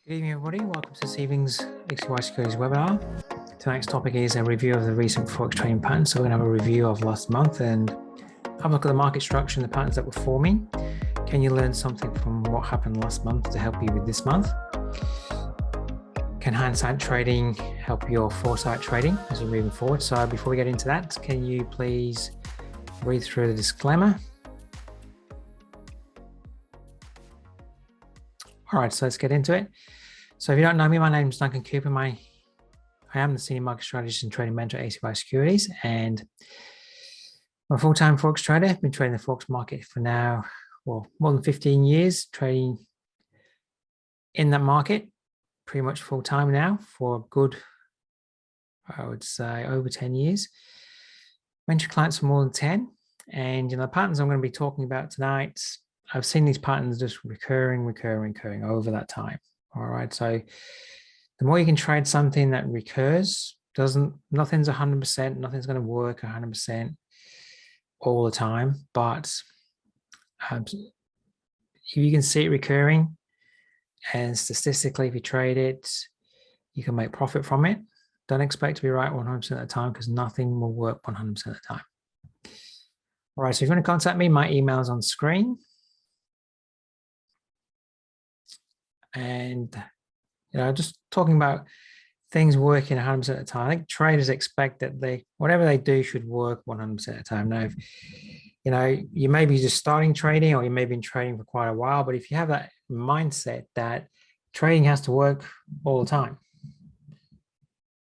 Good evening, everybody. Welcome to this evening's XY Securities webinar. Tonight's topic is a review of the recent Forex trading patterns. So we're going to have a review of last month and have a look at the market structure and the patterns that were forming. Can you learn something from what happened last month to help you with this month? Can hindsight trading help your foresight trading as you're moving forward? So before we get into that, can you please read through the disclaimer? All right, so let's get into it. So if you don't know me, my name is Duncan Cooper. I am the Senior Market Strategist and Trading Mentor at ACY Securities, and I'm a full-time Forex trader. I've been trading the Forex market for now, well, more than 15 years, trading in that market, pretty much full-time now for a good, I would say, over 10 years. Mentor clients for more than 10, and the patterns I'm going to be talking about tonight, I've seen these patterns just recurring over that time. All right, so the more you can trade something that recurs, nothing's 100%, nothing's going to work 100% all the time, but if you can see it recurring, and statistically, if you trade it, you can make profit from it. Don't expect to be right 100% of the time, because nothing will work 100% of the time. All right, so if you want to contact me, my email is on screen. And, just talking about things working 100% of the time. I think traders expect that whatever they do should work 100% of the time. Now, if, you may be just starting trading, or you may have been trading for quite a while, but if you have that mindset that trading has to work all the time,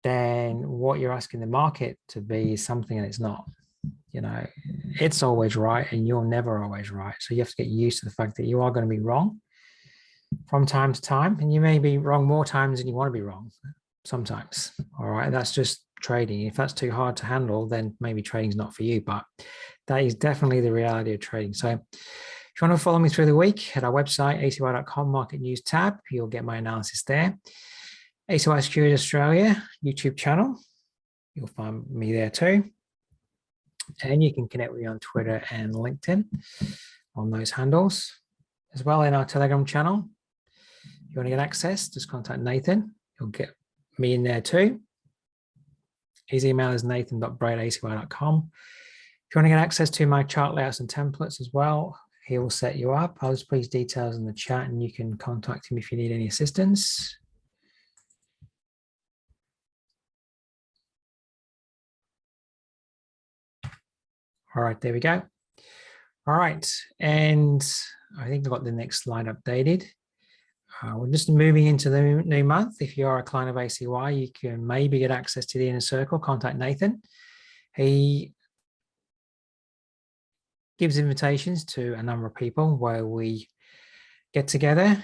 then what you're asking the market to be is something that it's not. It's always right, and you're never always right. So you have to get used to the fact that you are going to be wrong from time to time, and you may be wrong more times than you want to be wrong sometimes. All right, that's just trading. If that's too hard to handle, then maybe trading's not for you, but that is definitely the reality of trading. So if you want to follow me through the week at our website, acy.com, market news tab, you'll get my analysis there. ACY Securities Australia YouTube channel, you'll find me there too. And you can connect with me on Twitter and LinkedIn on those handles. As well, in our Telegram channel, if you want to get access, just contact Nathan. You'll get me in there too. His email is nathan.bray@acy.com. If you want to get access to my chart layouts and templates as well, he will set you up. I'll just put his details in the chat, and you can contact him if you need any assistance. All right, there we go. All right, and I think I've got the next slide updated. We're just moving into the new month. If you are a client of ACY, you can maybe get access to the inner circle. Contact Nathan. He gives invitations to a number of people where we get together,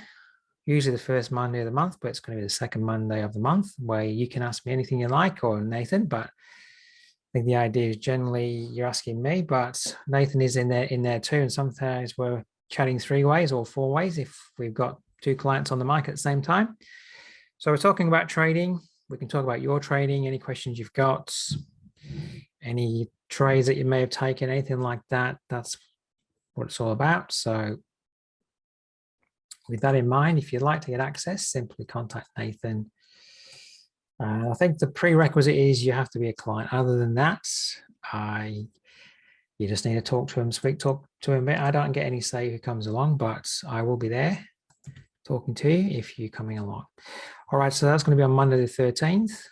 usually the first Monday of the month, but it's going to be the second Monday of the month, where you can ask me anything you like, or Nathan, but I think the idea is generally you're asking me, but Nathan is in there too. And sometimes we're chatting 3 ways or 4 ways if we've got 2 clients on the mic at the same time. So we're talking about trading. We can talk about your trading, any questions you've got, any trades that you may have taken, anything like that. That's what it's all about. So with that in mind, if you'd like to get access, simply contact Nathan. I think the prerequisite is you have to be a client. Other than that, you just need to talk to him, talk to him. I don't get any say who comes along, but I will be there talking to you if you're coming along. All right, so that's going to be on Monday the 13th.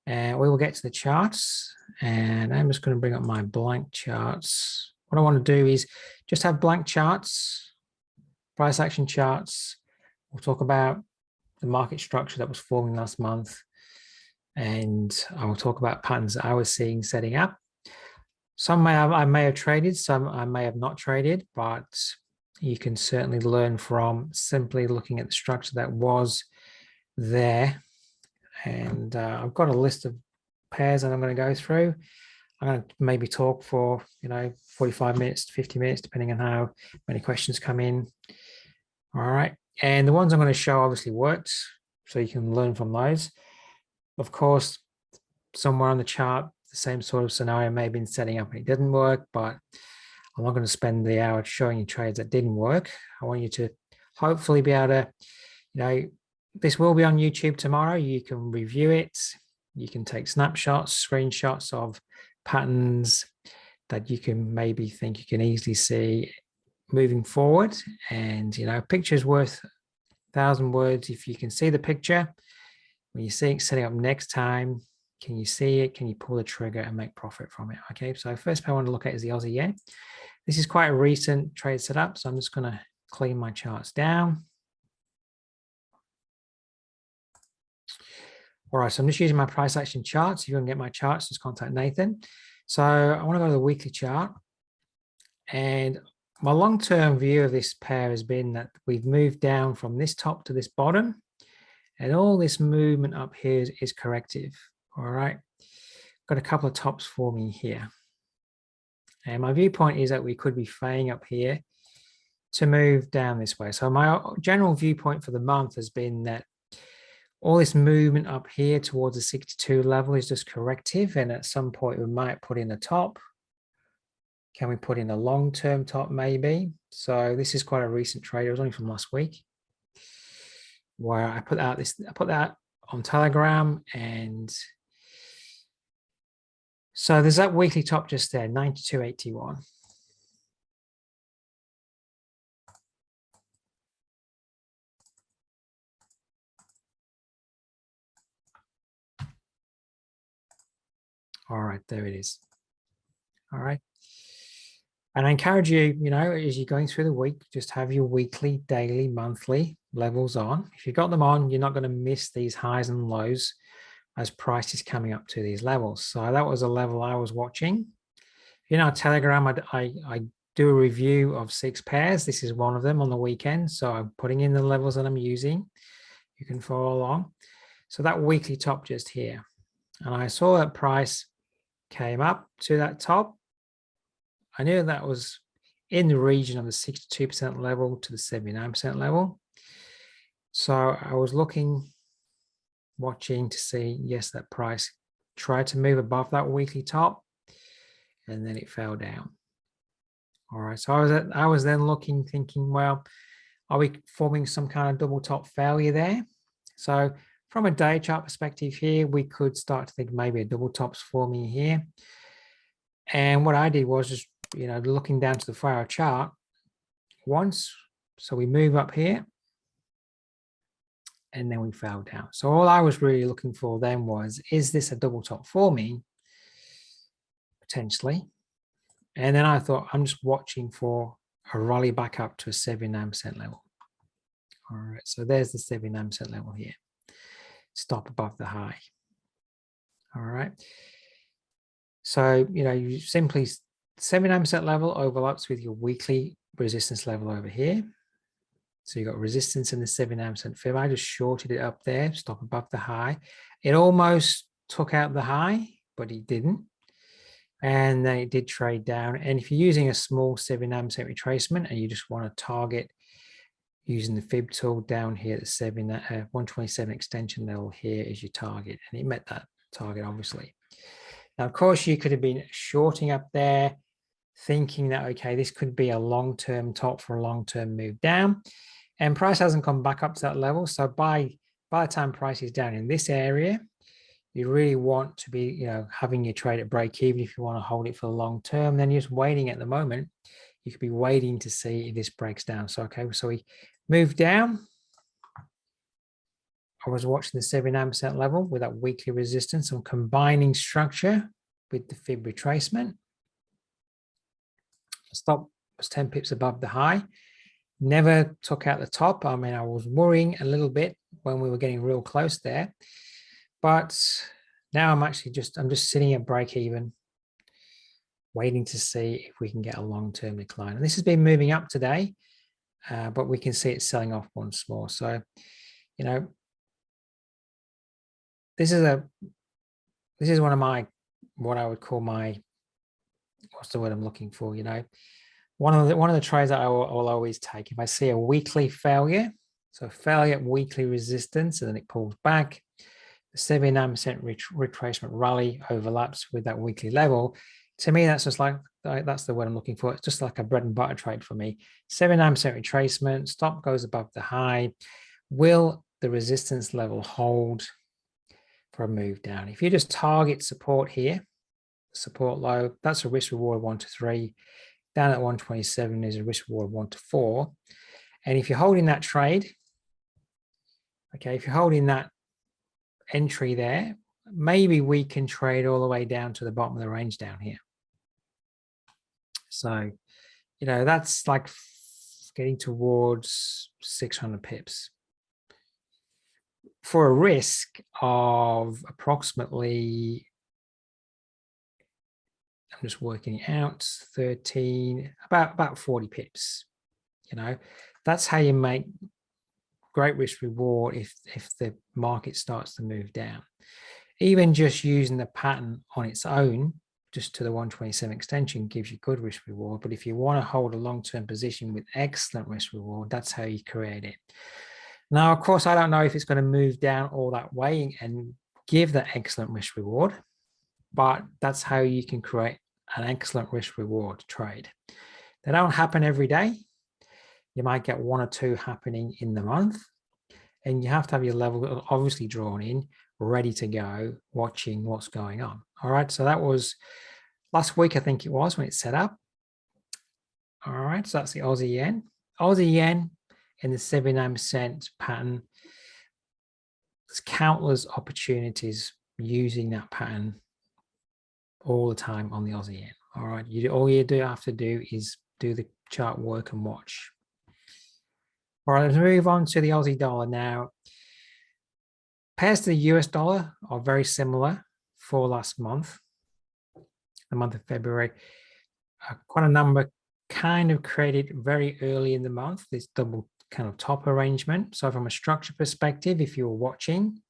And we will get to the charts. And I'm just going to bring up my blank charts. What I want to do is just have blank charts, price action charts. We'll talk about the market structure that was forming last month, and I will talk about patterns that I was seeing setting up. Some I may have traded, some I may have not traded, but you can certainly learn from simply looking at the structure that was there. And I've got a list of pairs that I'm going to go through. I'm going to maybe talk for 45 minutes to 50 minutes, depending on how many questions come in. All right. And the ones I'm going to show obviously worked, so you can learn from those. Of course, somewhere on the chart, the same sort of scenario may have been setting up and it didn't work, but I'm not going to spend the hour showing you trades that didn't work. I want you to hopefully be able to, This will be on YouTube tomorrow. You can review it. You can take snapshots, screenshots of patterns that you can maybe think you can easily see moving forward. And, you know, a picture is worth 1,000 words. If you can see the picture, when you see it setting up next time, can you see it? Can you pull the trigger and make profit from it? Okay, so first pair I want to look at is the Aussie yen. This is quite a recent trade setup, so I'm just going to clean my charts down. All right, so I'm just using my price action charts. If you want to get my charts, just contact Nathan. So I want to go to the weekly chart. And my long-term view of this pair has been that we've moved down from this top to this bottom. And all this movement up here is corrective. All right. Got a couple of tops forming here. And my viewpoint is that we could be fading up here to move down this way. So my general viewpoint for the month has been that all this movement up here towards the 62 level is just corrective. And at some point we might put in a top. Can we put in a long-term top maybe? So this is quite a recent trade. It was only from last week, where I put that on Telegram, and so there's that weekly top just there, 92.81. All right, there it is. All right. And I encourage you, you know, as you're going through the week, just have your weekly, daily, monthly levels on. If you've got them on, you're not going to miss these highs and lows as price is coming up to these levels. So that was a level I was watching. In our Telegram, I do a review of 6 pairs. This is one of them on the weekend. So I'm putting in the levels that I'm using. You can follow along. So that weekly top just here. And I saw that price came up to that top. I knew that was in the region of the 62% level to the 79% level. So I was watching to see, yes, that price tried to move above that weekly top, and then it fell down. All right, so I was then looking, thinking, well, are we forming some kind of double top failure there? So from a day chart perspective here, we could start to think maybe a double top's forming here. And what I did was just, you know, looking down to the 4-hour chart once. So we move up here and then we fell down. So all I was really looking for then was, is this a double top forming? Potentially. And then I thought, I'm just watching for a rally back up to a 79% level. All right, so there's the 79% level here. Stop above the high. All right. So, you know, you simply 79% level overlaps with your weekly resistance level over here. So you got resistance in the 79% fib. I just shorted it up there, stop above the high. It almost took out the high, but it didn't. And then it did trade down. And if you're using a small 79% retracement and you just want to target using the fib tool down here at the 127 extension level, here is your target. And it met that target, obviously. Now, of course, you could have been shorting up there, thinking that, okay, this could be a long-term top for a long-term move down. And price hasn't come back up to that level. So by the time price is down in this area, you really want to be, you know, having your trade at break even if you want to hold it for the long term. Then you're just waiting at the moment. You could be waiting to see if this breaks down. So, okay, so we moved down. I was watching the 79% level with that weekly resistance. I'm combining structure with the fib retracement. Stop was 10 pips above the high. Never took out the top. I mean, I was worrying a little bit when we were getting real close there. But now I'm just sitting at break even, waiting to see if we can get a long-term decline. And this has been moving up today, but we can see it selling off once more. So, you know, this is one of my, what I would call my, what's the word I'm looking for, you know, one of the trades that I will always take. If I see a weekly failure, so failure at weekly resistance, and then it pulls back, the 79% retracement rally overlaps with that weekly level. To me, that's just like, that's the word I'm looking for. It's just like a bread and butter trade for me. 79% retracement, stop goes above the high. Will the resistance level hold for a move down. If you just target support here, support low, that's a risk reward 1 to 3. Down at 127 is a risk reward 1 to 4. And if you're holding that trade, okay, if you're holding that entry there, maybe we can trade all the way down to the bottom of the range down here. So, you know, that's like getting towards 600 pips. For a risk of approximately, I'm just working it out, 13, about 40 pips. You know, that's how you make great risk reward if the market starts to move down. Even just using the pattern on its own, just to the 127 extension, gives you good risk reward. But if you want to hold a long-term position with excellent risk reward, that's how you create it. Now, of course, I don't know if it's going to move down all that way and give that excellent risk reward, but that's how you can create an excellent risk reward trade. They don't happen every day. You might get 1 or 2 happening in the month, and you have to have your level obviously drawn in, ready to go, watching what's going on. All right, so that was last week, I think it was, when it's set up. All right, so that's the Aussie yen. Aussie yen in the 79% pattern. There's countless opportunities using that pattern all the time on the Aussie yen. All right, all you have to do is do the chart work and watch. All right, let's move on to the Aussie dollar now. Pairs to the US dollar are very similar for last month, the month of February. Quite a number kind of created very early in the month, this double kind of top arrangement. So from a structure perspective, if you're watching,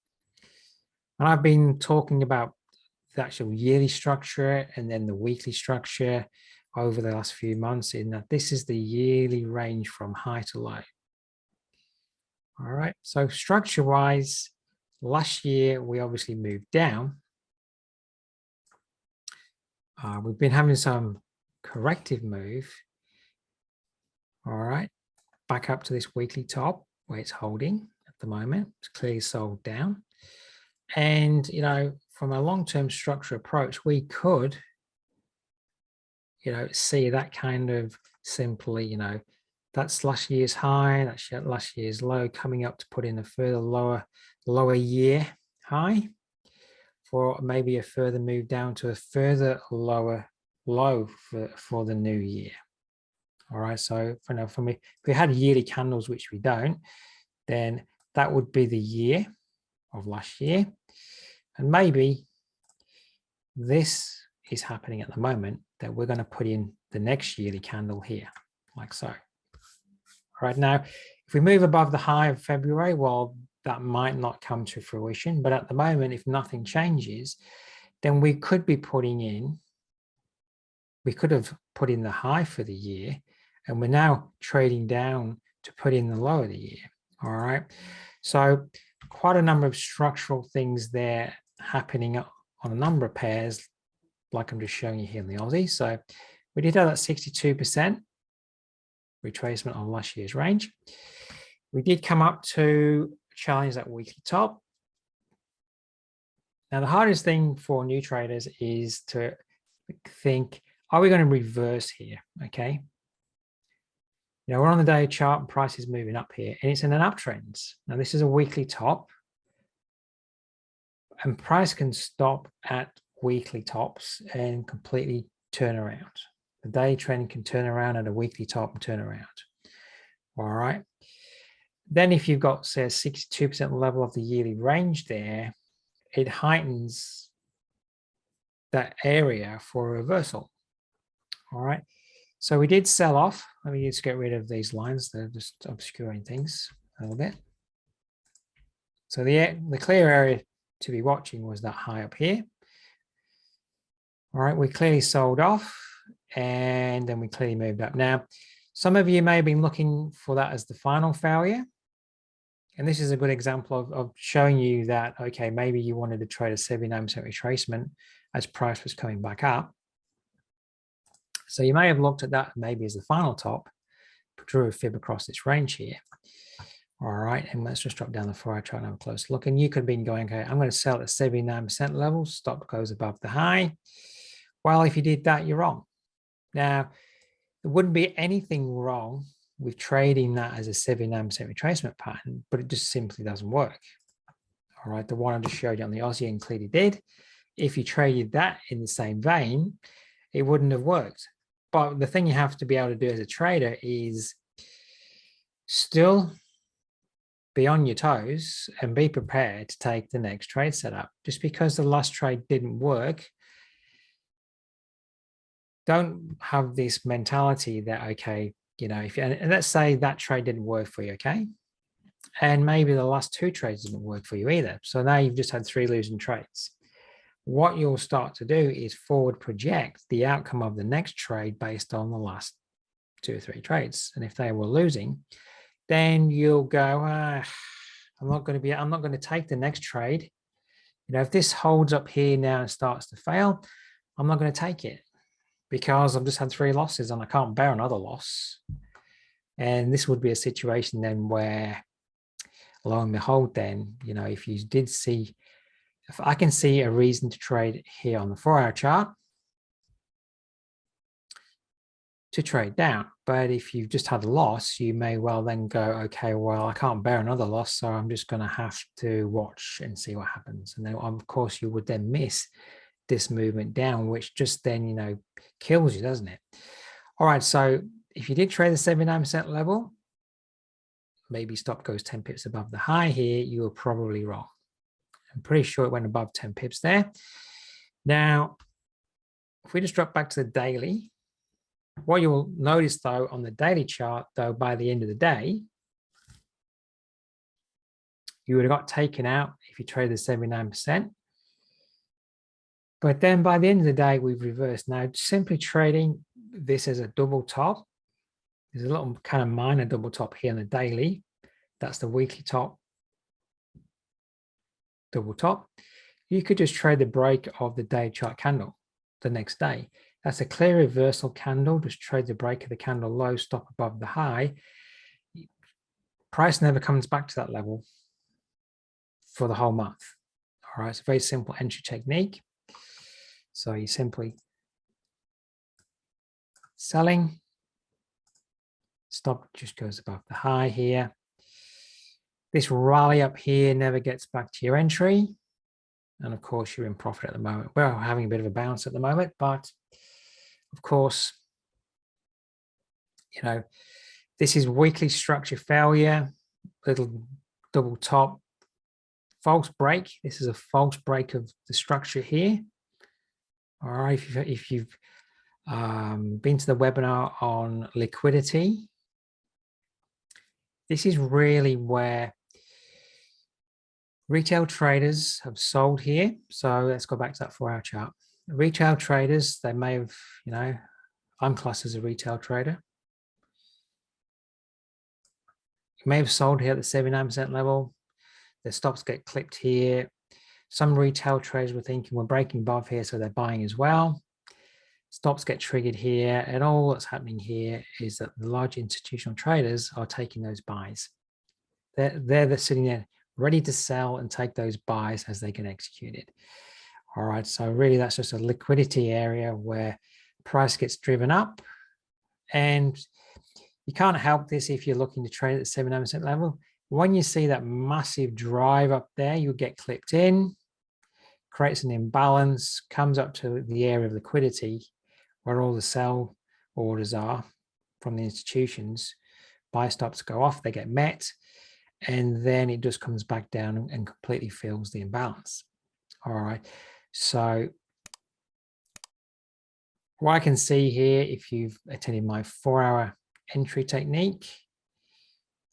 and I've been talking about the actual yearly structure and then the weekly structure over the last few months, in that this is the yearly range from high to low. All right, so structure wise, last year we obviously moved down. We've been having some corrective move. All right, back up to this weekly top where it's holding at the moment. It's clearly sold down. And, you know, from a long-term structure approach, we could, you know, see that kind of simply, you know, that's last year's high, that's last year's low, coming up to put in a further lower year high for maybe a further move down to a further lower low for the new year. All right, so for me, if we had yearly candles, which we don't, then that would be the year of last year. And maybe this is happening at the moment, that we're going to put in the next yearly candle here, like so. All right, now, if we move above the high of February, well, that might not come to fruition. But at the moment, if nothing changes, then we could be putting in, we could have put in the high for the year, and we're now trading down to put in the low of the year. All right, so quite a number of structural things there happening on a number of pairs, like I'm just showing you here in the Aussie. So we did have that 62% retracement on last year's range. We did come up to challenge that weekly top. Now, the hardest thing for new traders is to think, are we going to reverse here? Okay. You know, we're on the day chart and price is moving up here and it's in an uptrend. Now, this is a weekly top and price can stop at weekly tops and completely turn around. The day trend can turn around at a weekly top and turn around. All right. Then if you've got, say, a 62% level of the yearly range there, it heightens that area for a reversal. All right. So we did sell off. Let me just get rid of these lines. They're just obscuring things a little bit. So the clear area to be watching was that high up here. All right. We clearly sold off and then we clearly moved up. Now, some of you may have been looking for that as the final failure. And this is a good example of showing you that, okay, maybe you wanted to trade a 79% retracement as price was coming back up. So you may have looked at that maybe as the final top, drew a fib across this range here. All right, and let's just drop down the 4-hour chart and have a close look. And you could have been going, okay, I'm going to sell at 79% level, stop goes above the high. Well, if you did that, you're wrong. Now, there wouldn't be anything wrong with trading that as a 79% retracement pattern, but it just simply doesn't work. All right, the one I just showed you on the Aussie and clearly did. If you traded that in the same vein, it wouldn't have worked. But the thing you have to be able to do as a trader is still be on your toes and be prepared to take the next trade setup. Just because the last trade didn't work, don't have this mentality that, okay, you know, if and let's say that trade didn't work for you, okay? And maybe the last 2 trades didn't work for you either. So now you've just had 3 losing trades. What you'll start to do is forward project the outcome of the next trade based on the last 2 or 3 trades. And if they were losing, then you'll go, I'm not going to take the next trade. You know, if this holds up here now and starts to fail, I'm not going to take it because I've just had 3 losses and I can't bear another loss. And this would be a situation then where, lo and behold, then, you know, if you did see, if I can see a reason to trade here on the 4-hour chart, to trade down. But if you've just had a loss, you may well then go, okay, well, I can't bear another loss, so I'm just going to have to watch and see what happens. And then, of course, you would then miss this movement down, which just then, you know, kills you, doesn't it? All right, so if you did trade the 79% level, maybe stop goes 10 pips above the high here, you were probably wrong. I'm pretty sure it went above 10 pips there. Now, if we just drop back to the daily, what you will notice, though, on the daily chart, though, by the end of the day, you would have got taken out if you traded the 79%. But then by the end of the day, we've reversed. Now, simply trading this as a double top, there's a little kind of minor double top here on the daily. That's the weekly top, double top. You could just trade the break of the day chart candle the next day. That's a clear reversal candle. Just trade the break of the candle low, stop above the high. Price never comes back to that level for the whole month. All right, it's a very simple entry technique. So you simply selling, stop just goes above the high here. This rally up here never gets back to your entry. And of course, you're in profit at the moment. We're having a bit of a bounce at the moment, but of course, you know, this is weekly structure failure, little double top, false break. This is a false break of the structure here. All right, if you've been to the webinar on liquidity, this is really where retail traders have sold here. So let's go back to that 4-hour chart. Retail traders, they may have, you know, I'm classed as a retail trader. You may have sold here at the 79% level. Their stops get clipped here. Some retail traders were thinking we're breaking above here, so they're buying as well. Stops get triggered here, and all that's happening here is that the large institutional traders are taking those buys. They're sitting there ready to sell and take those buys as they get executed. All right, so really that's just a liquidity area where price gets driven up, and you can't help this if you're looking to trade at the 79% level. When you see that massive drive up there, you'll get clipped in, creates an imbalance, comes up to the area of liquidity where all the sell orders are from the institutions. Buy stops go off, they get met, and then it just comes back down and completely fills the imbalance. All right, so what I can see here, if you've attended my 4-hour entry technique,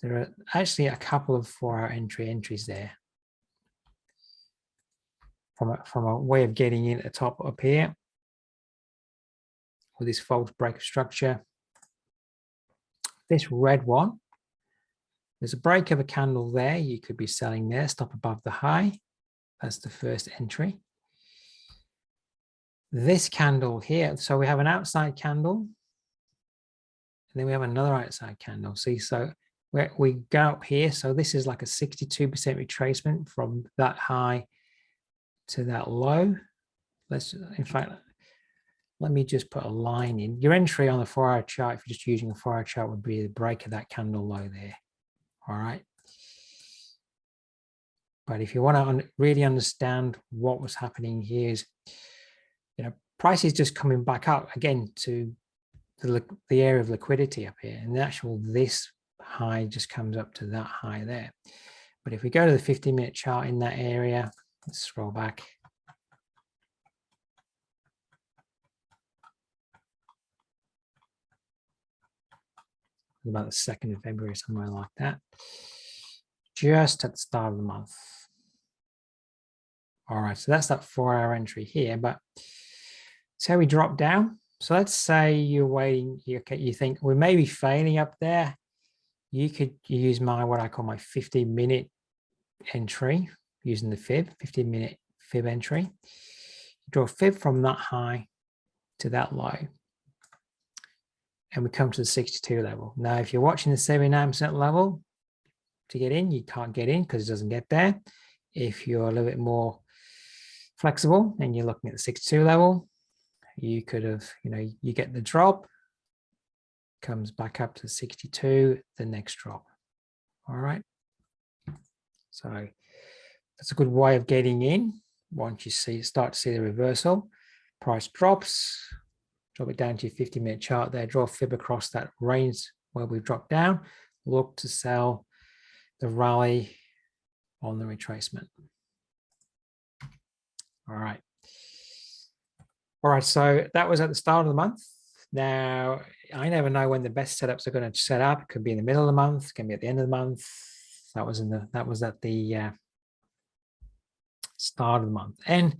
there are actually a couple of 4-hour entries there. From a way of getting in at the top up here with this false break of structure. This red one, there's a break of a candle there. You could be selling there, stop above the high. That's the first entry. This candle here, so we have an outside candle, and then we have another outside candle. See, so where we go up here. So this is like a 62% retracement from that high to that low. In fact, let me just put a line in. Your entry on the 4-hour chart, if you're just using a 4-hour chart, would be the break of that candle low there. All right. But if you want to really understand what was happening here, is, price is just coming back up again to the area of liquidity up here, and the actual this high just comes up to that high there. But if we go to the 50-minute chart in that area, let's scroll back. About the 2nd of February, somewhere like that, just at the start of the month. All right, so that's that 4-hour entry here. But say we drop down. So let's say you're waiting, you think we may be failing up there. You could use what I call my 50-minute entry using the fib, 15-minute fib entry. You draw a fib from that high to that low, and we come to the 62 level. Now, if you're watching the 79% level to get in, you can't get in because it doesn't get there. If you're a little bit more flexible and you're looking at the 62 level, you could have, you get the drop, comes back up to 62, the next drop. All right. So that's a good way of getting in. Once you start to see the reversal, price drops, drop it down to your 50-minute chart there, draw a fib across that range where we've dropped down, look to sell the rally on the retracement. All right. All right, so that was at the start of the month. Now, I never know when the best setups are going to set up. It could be in the middle of the month, it can be at the end of the month. That was at the start of the month. And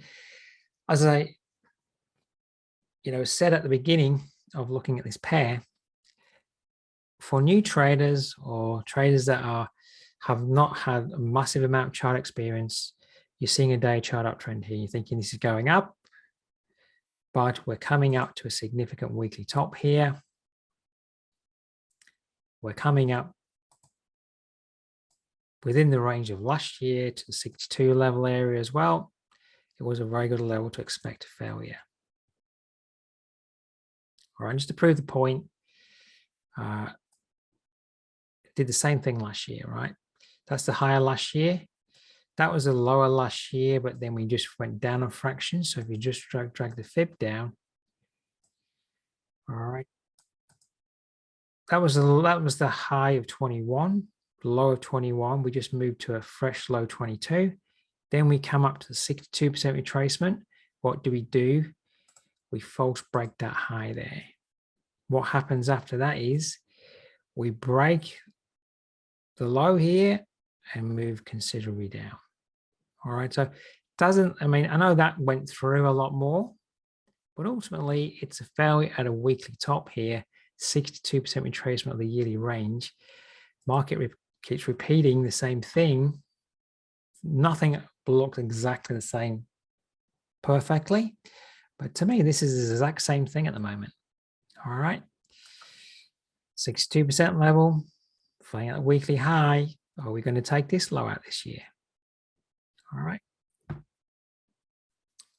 as I said at the beginning of looking at this pair, for new traders or traders that have not had a massive amount of chart experience, you're seeing a day chart uptrend here. You're thinking this is going up, but we're coming up to a significant weekly top here. We're coming up within the range of last year to the 62 level area as well. It was a very good level to expect failure. All right, just to prove the point, did the same thing last year, right? That's the higher last year. That was a lower last year, but then we just went down a fraction. So if you just drag the fib down, all right, that was the high of 21, the low of 21. We just moved to a fresh low 22. Then we come up to the 62% retracement. What do? We false break that high there. What happens after that is we break the low here and move considerably down. All right, so I know that went through a lot more, but ultimately it's a failure at a weekly top here, 62% retracement of the yearly range. Market keeps repeating the same thing. Nothing looks exactly the same perfectly, but to me, this is the exact same thing at the moment. All right, 62% level, flying at a weekly high. Are we going to take this low out this year? All right.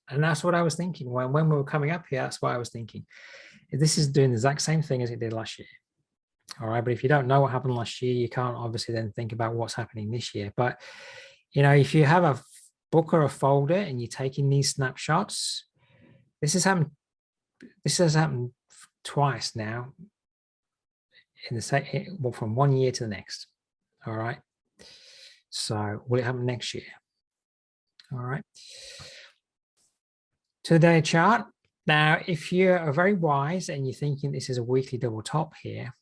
And that's what I was thinking. When we were coming up here, that's what I was thinking. This is doing the exact same thing as it did last year. All right. But if you don't know what happened last year, you can't obviously then think about what's happening this year. But, if you have a book or a folder and you're taking these snapshots, this has happened twice now from 1 year to the next. All right. So will it happen next year? All right. Today chart. Now, if you're very wise and you're thinking this is a weekly double top here,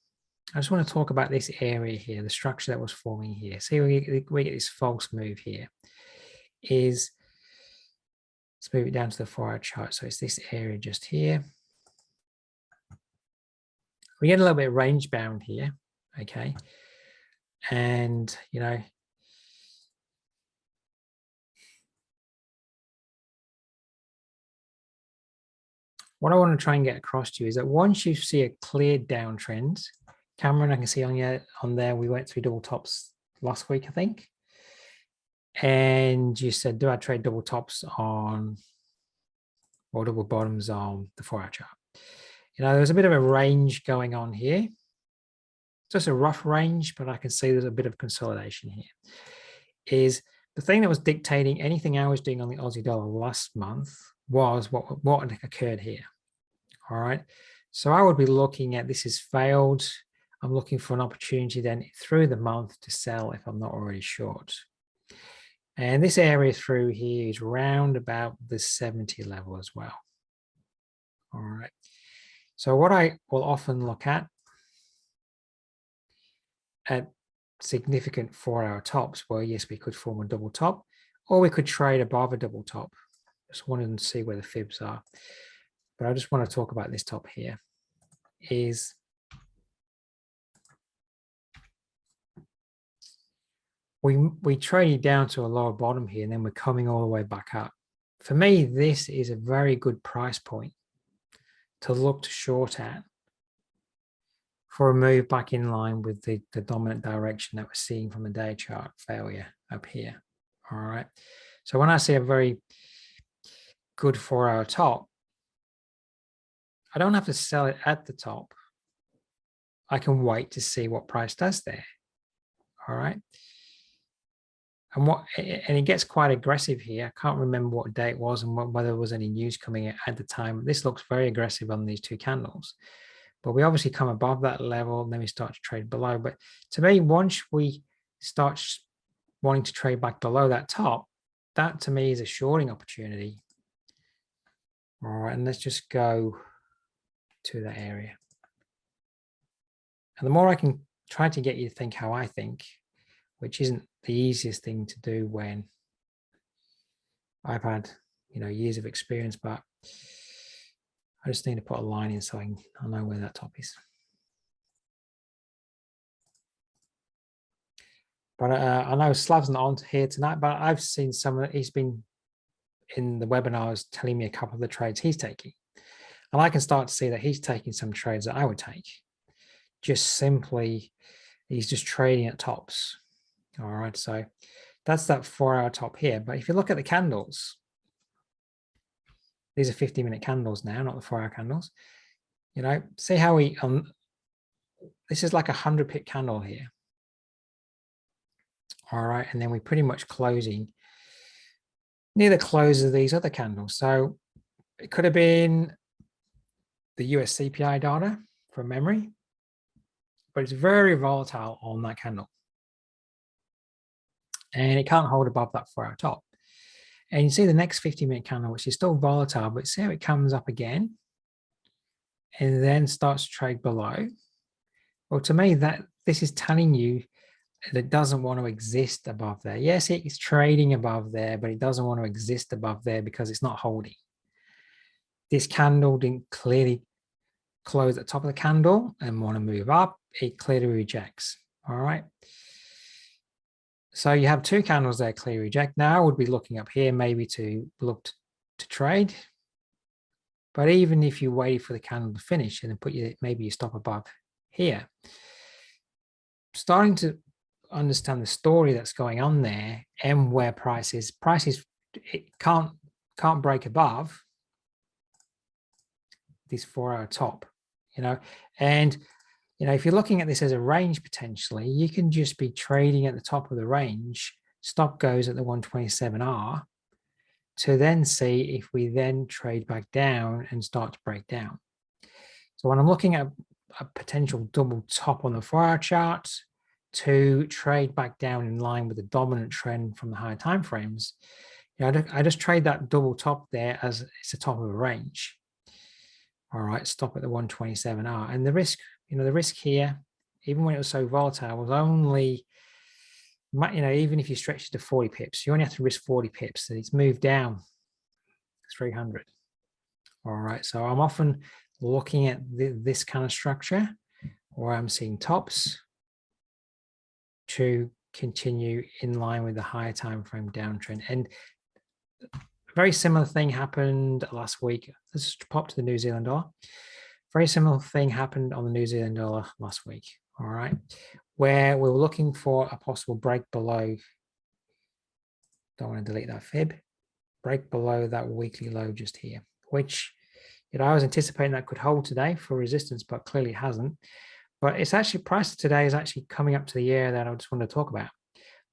I just want to talk about this area here, the structure that was forming here. See, we get this false move here. Let's move it down to the 4-hour chart. So it's this area just here. We get a little bit range bound here, okay? And, what I want to try and get across to you is that once you see a clear downtrend, Cameron, I can see on there, we went through double tops last week, I think. And you said, do I trade double tops on or double bottoms on the 4-hour chart? There's a bit of a range going on here. Just a rough range, but I can see there's a bit of consolidation here. Is the thing that was dictating anything I was doing on the Aussie dollar last month was what had occurred here. All right. So I would be looking at, this has failed. I'm looking for an opportunity then through the month to sell if I'm not already short. And this area through here is round about the 70 level as well. All right. So what I will often look at significant 4-hour tops, well, yes, we could form a double top, or we could trade above a double top. Just wanted to see where the fibs are. But I just want to talk about this top here. Is we traded down to a lower bottom here, and then we're coming all the way back up. For me, this is a very good price point to look to short at for a move back in line with the dominant direction that we're seeing from the day chart failure up here. All right. So when I see a very good 4-hour top, I don't have to sell it at the top. I can wait to see what price does there. All right. And it gets quite aggressive here. I can't remember what day it was and whether there was any news coming at the time. This looks very aggressive on these two candles. But we obviously come above that level and then we start to trade below. But to me, once we start wanting to trade back below that top, that to me is a shorting opportunity. All right, and let's just go to that area. And the more I can try to get you to think how I think, which isn't the easiest thing to do when I've had, years of experience, but I just need to put a line in so I know where that top is. But I know Slav's not on here tonight, but I've seen he's been in the webinars telling me a couple of the trades he's taking. And I can start to see that he's taking some trades that I would take. Just simply, he's just trading at tops. All right, so that's that 4-hour top here. But if you look at the candles, these are 50-minute candles now, not the 4-hour candles. See how this is like a 100-pip candle here. All right, and then we're pretty much closing near the close of these other candles. So it could have been the US CPI data from memory, but it's very volatile on that candle. And it can't hold above that 4-hour top. And you see the next 50-minute candle, which is still volatile, but see how it comes up again and then starts to trade below. Well, to me, this is telling you that it doesn't want to exist above there. Yes, it's trading above there, but it doesn't want to exist above there because it's not holding. This candle didn't clearly close at the top of the candle and want to move up. It clearly rejects. All right. So you have two candles there clearly reject. Now I would be looking up here maybe to look to trade. But even if you wait for the candle to finish and then maybe you stop above here, starting to understand the story that's going on there and where prices it can't break above this 4-hour top, and if you're looking at this as a range potentially, you can just be trading at the top of the range. Stop goes at the 127R to then see if we then trade back down and start to break down. So when I'm looking at a potential double top on the 4-hour chart to trade back down in line with the dominant trend from the higher time frames, I just trade that double top there as it's the top of a range. All right, stop at the 127R. And the risk, the risk here, even when it was so volatile, was only, even if you stretch it to 40 pips, you only have to risk 40 pips. And it's moved down 300. All right, so I'm often looking at this kind of structure where I'm seeing tops to continue in line with the higher time frame downtrend. And a very similar thing happened last week. Let's pop to the New Zealand dollar. Very similar thing happened on the New Zealand dollar last week. all right, where we were looking for a possible break below, don't want to delete that fib, break below that weekly low just here, which, you know, I was anticipating that could hold today for resistance, but clearly hasn't. But it's actually, price today is actually coming up to the area that I just want to talk about.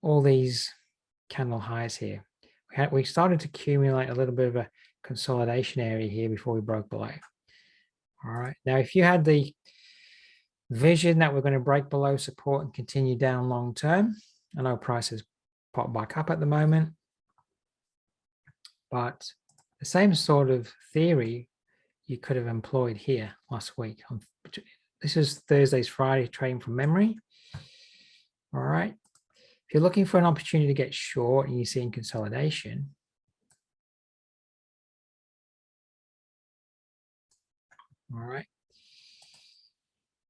All these candle highs here. We started to accumulate a little bit of a consolidation area here before we broke below. All right. Now, if you had the vision that we're going to break below support and continue down long term, I know prices pop back up at the moment, but the same sort of theory you could have employed here last week. This is Thursday's Friday trading from memory. All right. If you're looking for an opportunity to get short and you're seeing consolidation, all right.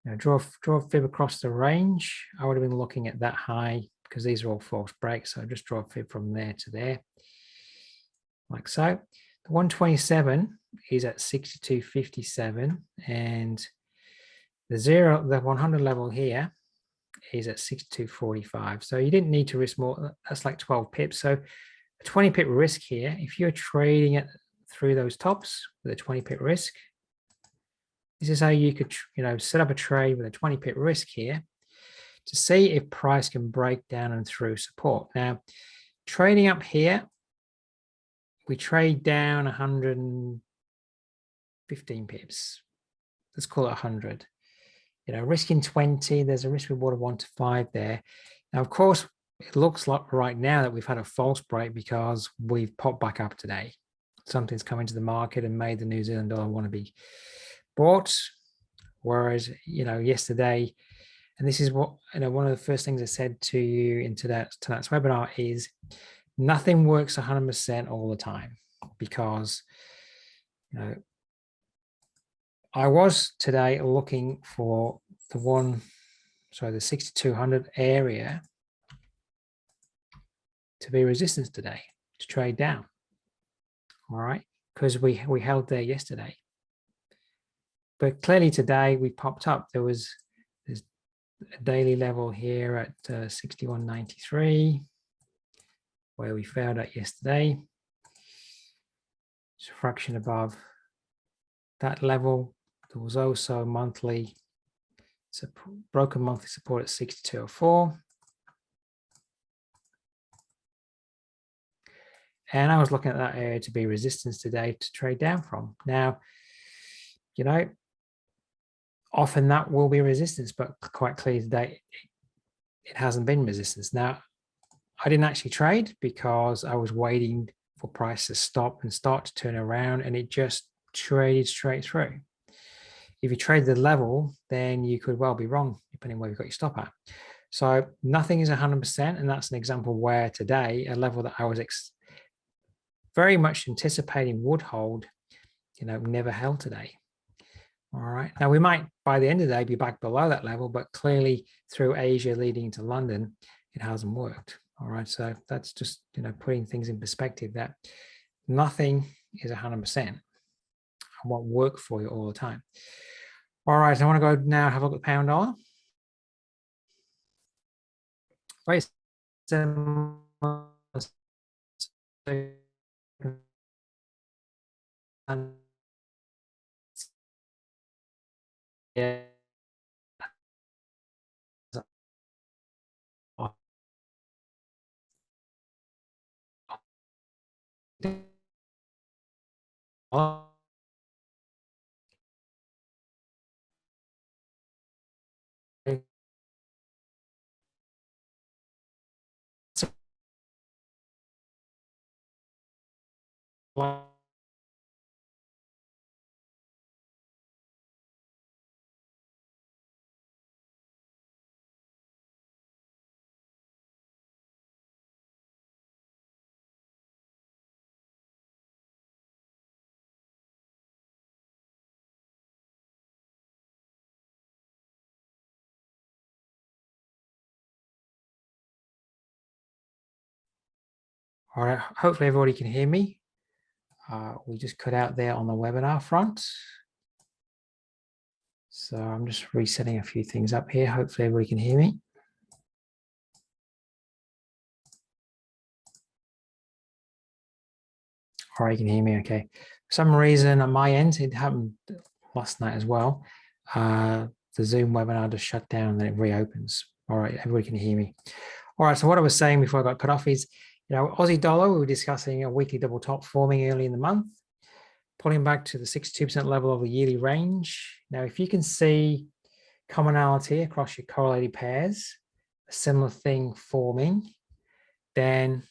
Now draw a fib across the range. I would have been looking at that high because these are all false breaks. So just draw a fib from there to there, like so. The 127 is at 62.57, and the 100 level here is at 62.45. So you didn't need to risk more. That's like 12 pips. So a 20 pip risk here, if you're trading it through those tops with a 20 pip risk, this is how you could, you know, set up a trade with a 20 pip risk here to see if price can break down and through support. Now, trading up here, we trade down 115 pips. Let's call it 100. You know, risking 20, there's a risk reward of 1 to 5 there. Now, of course, it looks like right now that we've had a false break because we've popped back up today. Something's come into the market and made the New Zealand dollar want to be bought. Whereas, you know, yesterday, and this is what, you know, one of the first things I said to you in tonight's webinar is nothing works 100% all the time, because, you know, I was today looking for the 6200 area to be resistance today, to trade down. All right, because we held there yesterday. But clearly today we popped up. There's a daily level here at 61.93, where we failed at yesterday. It's a fraction above that level. There was also a monthly support, broken monthly support at 62.04. And I was looking at that area to be resistance today to trade down from. Now, you know, often that will be resistance, but quite clearly today, it hasn't been resistance. Now, I didn't actually trade because I was waiting for price to stop and start to turn around, and it just traded straight through. If you trade the level, then you could well be wrong, depending on where you've got your stop at. So nothing is 100%, and that's an example where today, a level that I was very much anticipating would hold, you know, never held today. All right. Now we might, by the end of the day, be back below that level, but clearly through Asia leading into London, it hasn't worked. All right. So that's just, you know, putting things in perspective that nothing is 100% and won't work for you all the time. All right. I want to go now have a look at the pound dollar. Wait. Yeah. All right, hopefully everybody can hear me. We just cut out there on the webinar front. So I'm just resetting a few things up here. Hopefully everybody can hear me. Or you can hear me okay. For some reason on my end, it happened last night as well. The Zoom webinar just shut down and then it reopens. All right, everybody can hear me. All right, so what I was saying before I got cut off is, Aussie dollar, we were discussing a weekly double top forming early in the month, pulling back to the 62% level of the yearly range. Now, if you can see commonality across your correlated pairs, a similar thing forming, then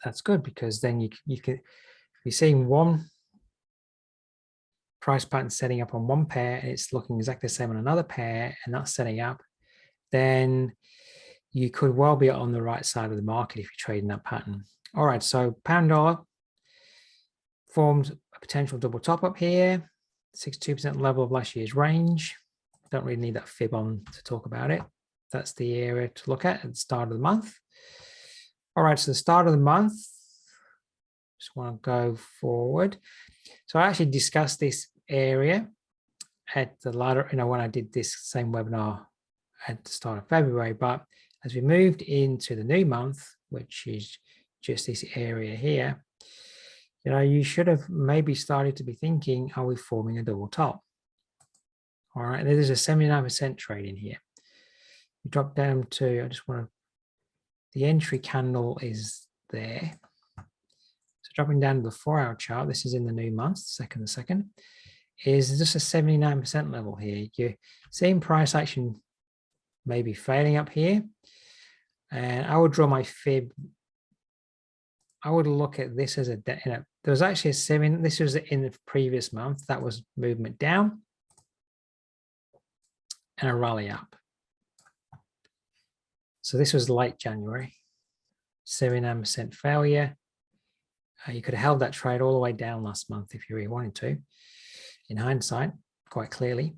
that's good, because then you can, if you're seeing one price pattern setting up on one pair and it's looking exactly the same on another pair and that's setting up, then you could well be on the right side of the market if you're trading that pattern. All right, so pound dollar formed a potential double top up here, 62% level of last year's range. Don't really need that fib on to talk about it. That's the area to look at the start of the month. All right, so the start of the month, just want to go forward. So I actually discussed this area at the latter, when I did this same webinar at the start of February, but as we moved into the new month, which is just this area here, you should have maybe started to be thinking, are we forming a double top? All right, there's a 79% trade in here. We drop down to, the entry candle is there. So dropping down to the 4-hour chart, this is in the new month, second, is just a 79% level here. You're seeing price action maybe failing up here. And I would draw my fib. I would look at this as there was actually a 7, this was in the previous month, that was movement down and a rally up. So this was late January, 79% failure. You could have held that trade all the way down last month if you really wanted to, in hindsight, quite clearly.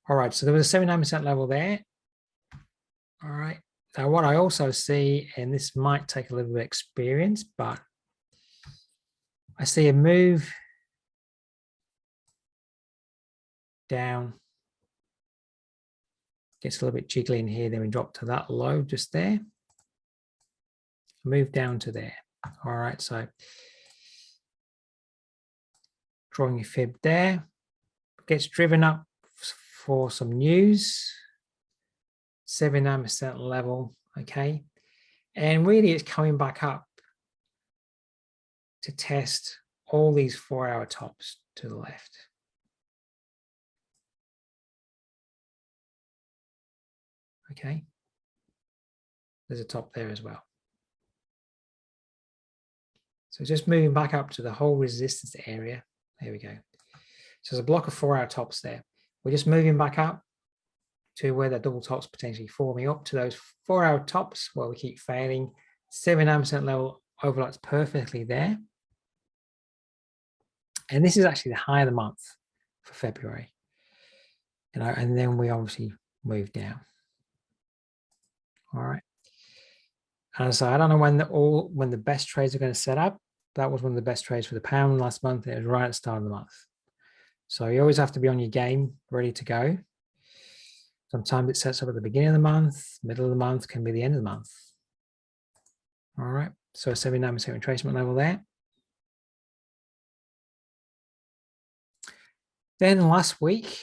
All right, so there was a 79% level there. All right, now what I also see, and this might take a little bit of experience, but I see a move down, gets a little bit jiggly in here, then we drop to that low just there, move down to there. All right, so drawing your fib there, gets driven up for some news, 79% level, okay, and really it's coming back up to test all these 4-hour tops to the left. Okay, there's a top there as well. So just moving back up to the whole resistance area. There we go. So there's a block of 4-hour tops there. We're just moving back up to where that double top's potentially forming up to those 4-hour tops where we keep failing. 79% level overlaps perfectly there. And this is actually the high of the month for February. And then we obviously move down. All right. And so I don't know when the best trades are going to set up. That was one of the best trades for the pound last month. It was right at the start of the month. So you always have to be on your game, ready to go. Sometimes it sets up at the beginning of the month, middle of the month, can be the end of the month. All right, so 79% retracement level there. Then last week,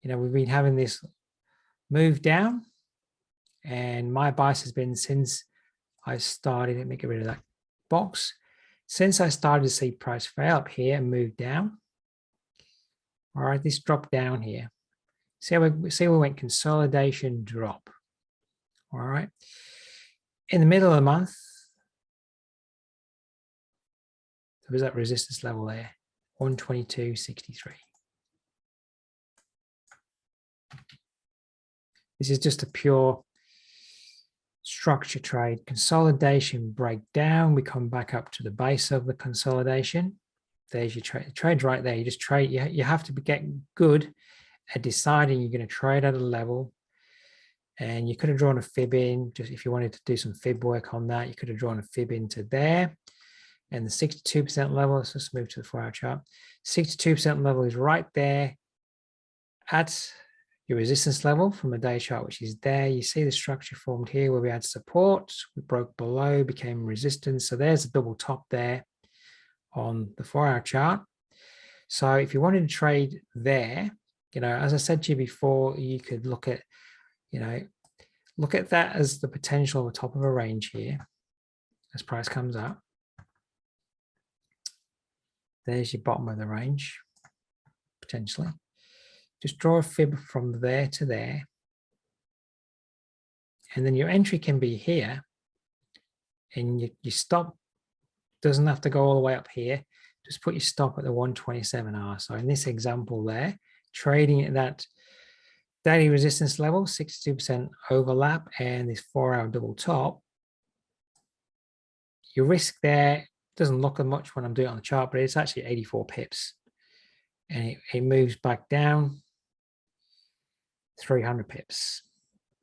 we've been having this move down, and my bias has been since I started, let me get rid of that box. Since I started to see price fail up here and move down, all right, this drop down here. See we went consolidation drop. All right. In the middle of the month, there was that resistance level there, 122.63. This is just a pure structure trade. Consolidation breakdown. We come back up to the base of the consolidation. There's your trade. The trade's right there. You just trade. You have to get good at deciding you're going to trade at a level. And you could have drawn a fib in, just if you wanted to do some fib work on that, you could have drawn a fib into there. And the 62% level, let's just move to the 4-hour chart. 62% level is right there at your resistance level from a day chart, which is there. You see the structure formed here where we had support, we broke below, became resistance. So there's a double top there on the 4-hour chart. So if you wanted to trade there, as I said to you before, you could look at, look at that as the potential at the top of a range here as price comes up. There's your bottom of the range, potentially. Just draw a fib from there to there. And then your entry can be here. And your stop doesn't have to go all the way up here. Just put your stop at the 127R. So in this example there, trading at that daily resistance level, 62% overlap, and this 4-hour double top, your risk there doesn't look much when I'm doing it on the chart, but it's actually 84 pips. And it moves back down 300 pips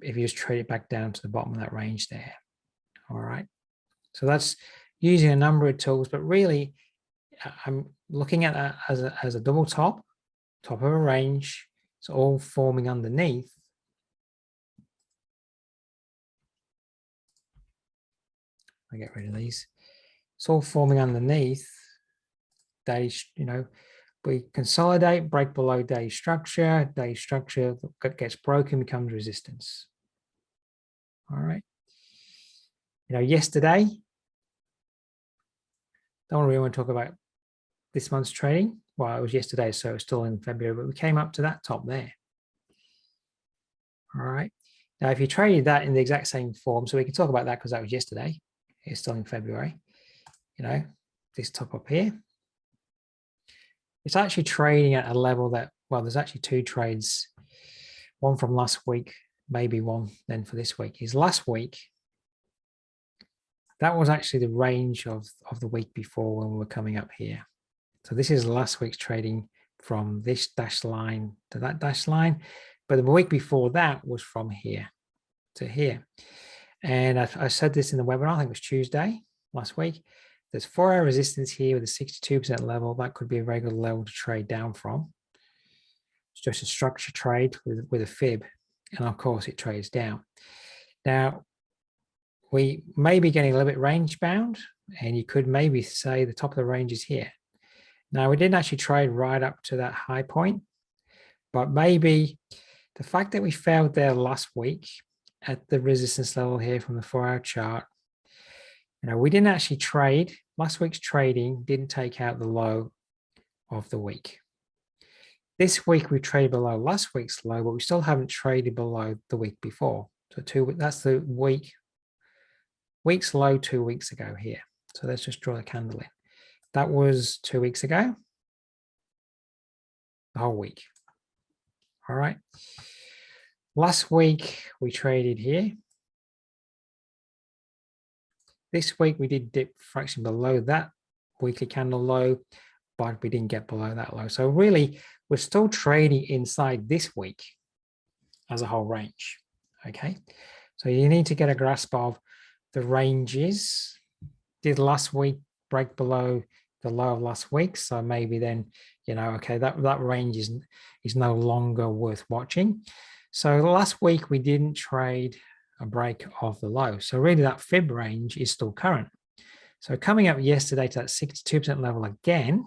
if you just trade it back down to the bottom of that range there. All right. So that's using a number of tools, but really I'm looking at that as a double top of a range. It's all forming underneath. I get rid of these. It's all forming underneath. Daily, we consolidate, break below daily structure that gets broken, becomes resistance. All right. Yesterday, don't really want to talk about this month's trading. Well, it was yesterday, so it's still in February, but we came up to that top there. All right. Now, if you traded that in the exact same form, so we can talk about that because that was yesterday. It's still in February. This top up here. It's actually trading at a level that, well, there's actually two trades, one from last week, maybe one then for this week. Is last week, that was actually the range of the week before when we were coming up here. So this is last week's trading from this dashed line to that dashed line. But the week before that was from here to here. And I said this in the webinar, I think it was Tuesday last week. There's 4-hour resistance here with a 62% level. That could be a very good level to trade down from. It's just a structure trade with a fib. And of course, it trades down. Now, we may be getting a little bit range bound, and you could maybe say the top of the range is here. Now, we didn't actually trade right up to that high point, but maybe the fact that we failed there last week at the resistance level here from the 4-hour chart, we didn't actually trade. Last week's trading didn't take out the low of the week. This week we traded below last week's low, but we still haven't traded below the week before. So that's the week's low 2 weeks ago here. So let's just draw the candle in. That was 2 weeks ago, the whole week. All right. Last week we traded here. This week we did dip fraction below that weekly candle low, but we didn't get below that low. So really, we're still trading inside this week as a whole range. Okay. So you need to get a grasp of the ranges. Did last week break below the low of last week? So maybe then, okay, that range is no longer worth watching. So last week we didn't trade a break of the low. So really that fib range is still current. So coming up yesterday to that 62% level again,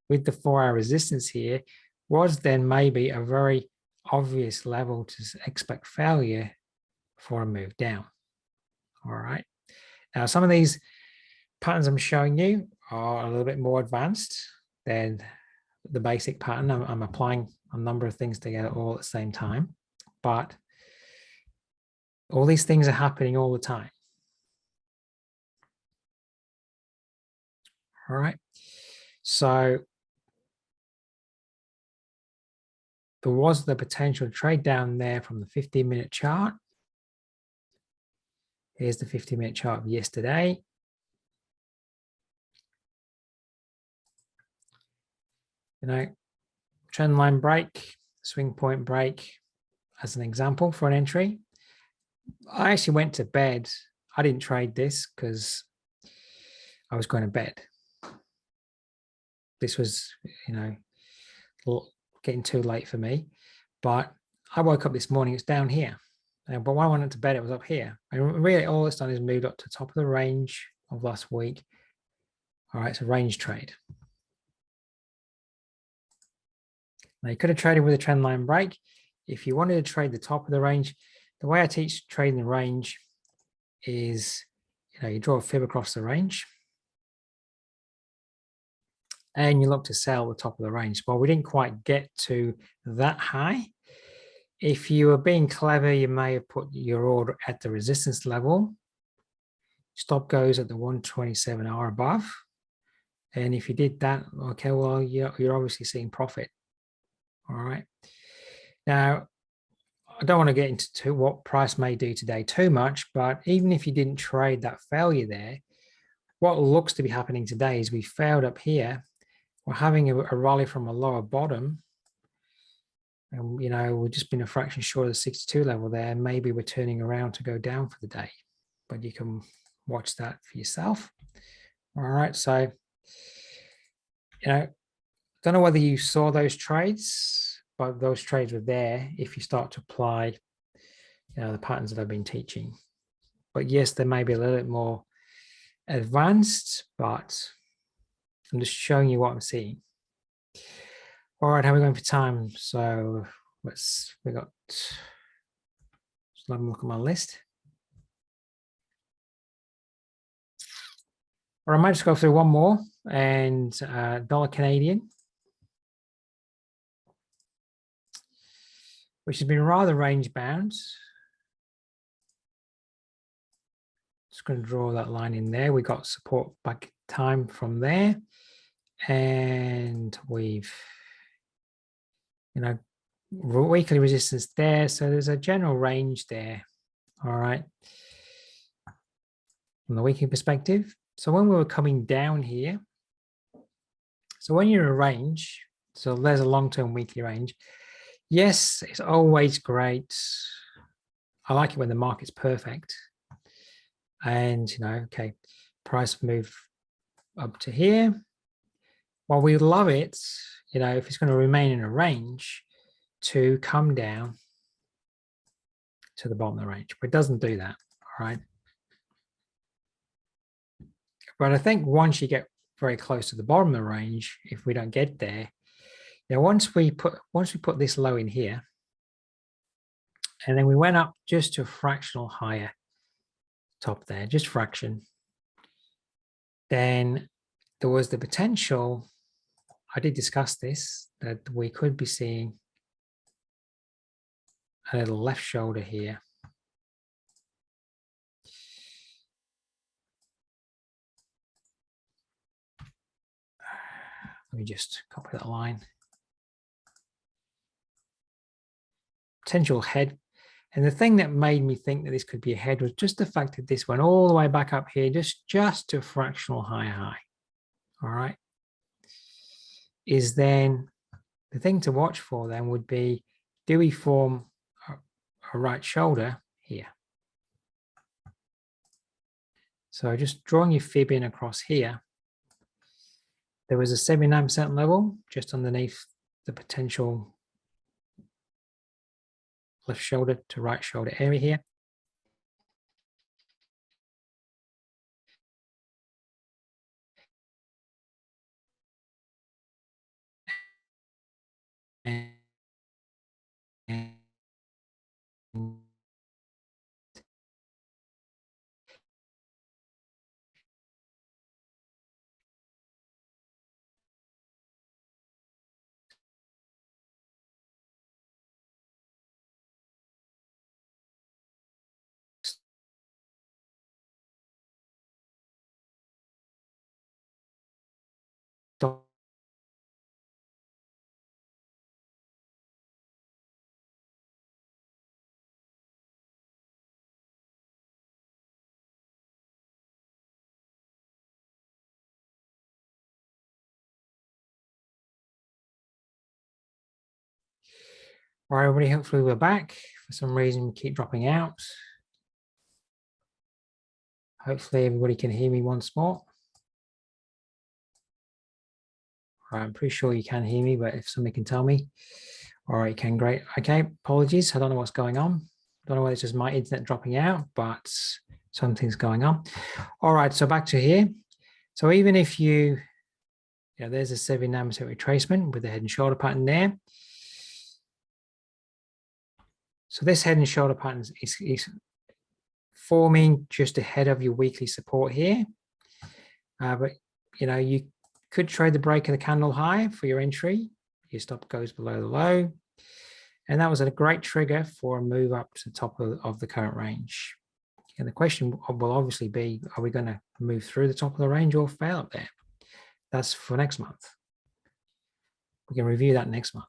with the 4-hour resistance here, was then maybe a very obvious level to expect failure for a move down. All right. Now, some of these patterns I'm showing you are a little bit more advanced than the basic pattern. I'm applying a number of things together all at the same time, but all these things are happening all the time. All right. So there was the potential to trade down there from the 15-minute chart. Here's the 15-minute chart of yesterday. Trend line break, swing point break as an example for an entry. I actually went to bed. I didn't trade this because I was going to bed. This was, you know, getting too late for me. But I woke up this morning, it's down here. But when I went to bed, it was up here. And really all it's done is moved up to the top of the range of last week. All right, it's a range trade. Now you could have traded with a trend line break. If you wanted to trade the top of the range, the way I teach trading the range is, you know, you draw a fib across the range and you look to sell the top of the range. Well, we didn't quite get to that high. If you were being clever, you may have put your order at the resistance level. Stop goes at the 127 or above. And if you did that, okay, well, you're obviously seeing profit. All right. Now, I don't want to get into what price may do today too much, but even if you didn't trade that failure there, what looks to be happening today is we failed up here. We're having a rally from a lower bottom. And, you know, we've just been a fraction short of the 62 level there. Maybe we're turning around to go down for the day, but you can watch that for yourself. All right. So, you know, don't know whether you saw those trades, but those trades were there if you start to apply, you know, the patterns that I've been teaching. But yes, they may be a little bit more advanced, but I'm just showing you what I'm seeing. All right, how are we going for time? So we got, just let me look at my list. Or I might just go through one more, and dollar Canadian, which has been rather range bound. Just going to draw that line in there. We got support back time from there, and we've, you know, weekly resistance there. So there's a general range there. All right. From the weekly perspective. So when we were coming down here, so when you're in a range, so there's a long-term weekly range. Yes, it's always great. I like it when the market's perfect. And, you know, okay, price move up to here. Well, we love it, you know, if it's going to remain in a range, to come down to the bottom of the range, but it doesn't do that. All right. But I think once you get very close to the bottom of the range, if we don't get there, now once we put this low in here, and then we went up just to a fractional higher top there, just fraction, then there was the potential, I did discuss this, that we could be seeing a little left shoulder here. Let me just copy that line. Potential head. And the thing that made me think that this could be a head was just the fact that this went all the way back up here, just to a fractional high. All right. Is then the thing to watch for then would be, do we form a right shoulder here? So just drawing your fib in across here, there was a 79% level just underneath the potential left shoulder to right shoulder area here. And stop. All right, everybody, hopefully we're back. For some reason, we keep dropping out. Hopefully everybody can hear me once more. All right, I'm pretty sure you can hear me, but if somebody can tell me. All right, can, great. Okay, apologies. I don't know what's going on. I don't know whether it's just my internet dropping out, but something's going on. All right, so back to here. So even if there's a 79% retracement with the head and shoulder pattern there. So this head and shoulder pattern is forming just ahead of your weekly support here. But, you could trade the break of the candle high for your entry. Your stop goes below the low. And that was a great trigger for a move up to the top of the current range. And the question will obviously be, are we going to move through the top of the range or fail up there? That's for next month. We can review that next month.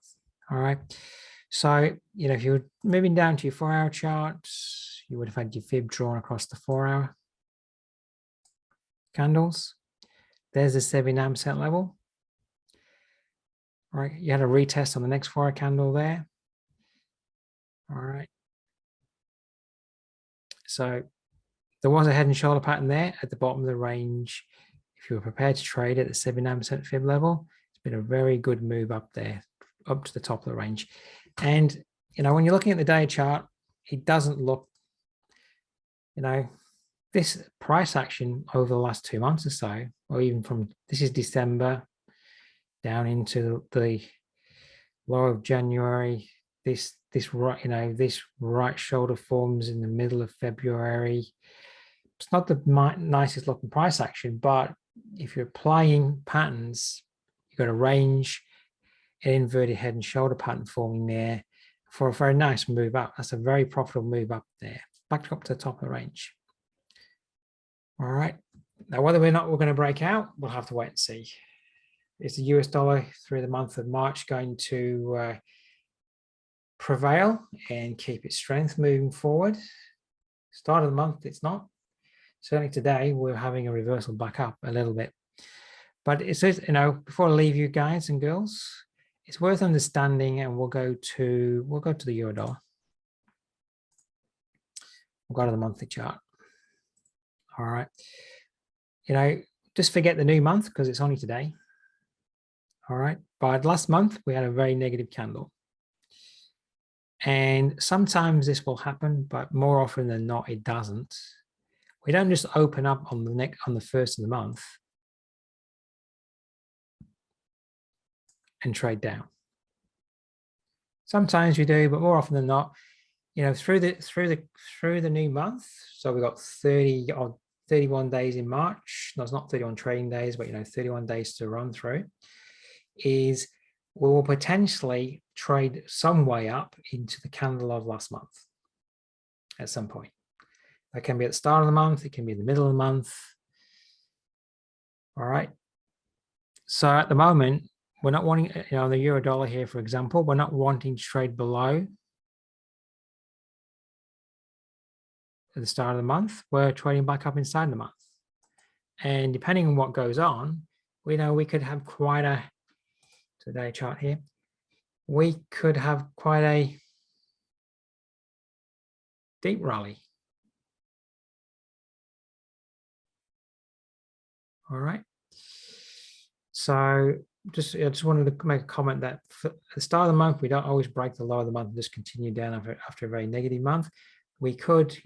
All right. So, if you're moving down to your 4-hour chart, you would have had your fib drawn across the 4-hour candles. There's the 79% level. All right. You had a retest on the next 4-hour candle there. All right. So there was a head and shoulder pattern there at the bottom of the range. If you were prepared to trade at the 79% fib level, it's been a very good move up there, up to the top of the range. And, when you're looking at the day chart, it doesn't look, this price action over the last 2 months or so, or even from, this is December down into the low of January, this right shoulder forms in the middle of February. It's not the nicest looking price action, but if you're applying patterns, you've got a range, an inverted head and shoulder pattern forming there for a very nice move up. That's a very profitable move up there, back up to the top of the range. All right. Now, whether or not we're going to break out, we'll have to wait and see. Is the US dollar through the month of March going to prevail and keep its strength moving forward? Start of the month, it's not. Certainly today, we're having a reversal back up a little bit. But it says, before I leave you guys and girls, it's worth understanding, and we'll go to the euro dollar. We'll go to the monthly chart. All right. Just forget the new month because it's only today. All right. But last month, we had a very negative candle. And sometimes this will happen, but more often than not, it doesn't. We don't just open up on the first of the month and trade down. Sometimes we do, but more often than not, through the new month. So we've got 31 days in March. No, it's not 31 trading days, but 31 days to run through. Is we will potentially trade some way up into the candle of last month at some point. That can be at the start of the month. It can be in the middle of the month. All right. So at the moment, we're not wanting, the euro dollar here, for example, we're not wanting to trade below at the start of the month. We're trading back up inside the month. And depending on what goes on, we know we could have quite a, today chart here, we could have quite a deep rally. All right. So I just wanted to make a comment that at the start of the month, we don't always break the low of the month and just continue down after a very negative month. We could,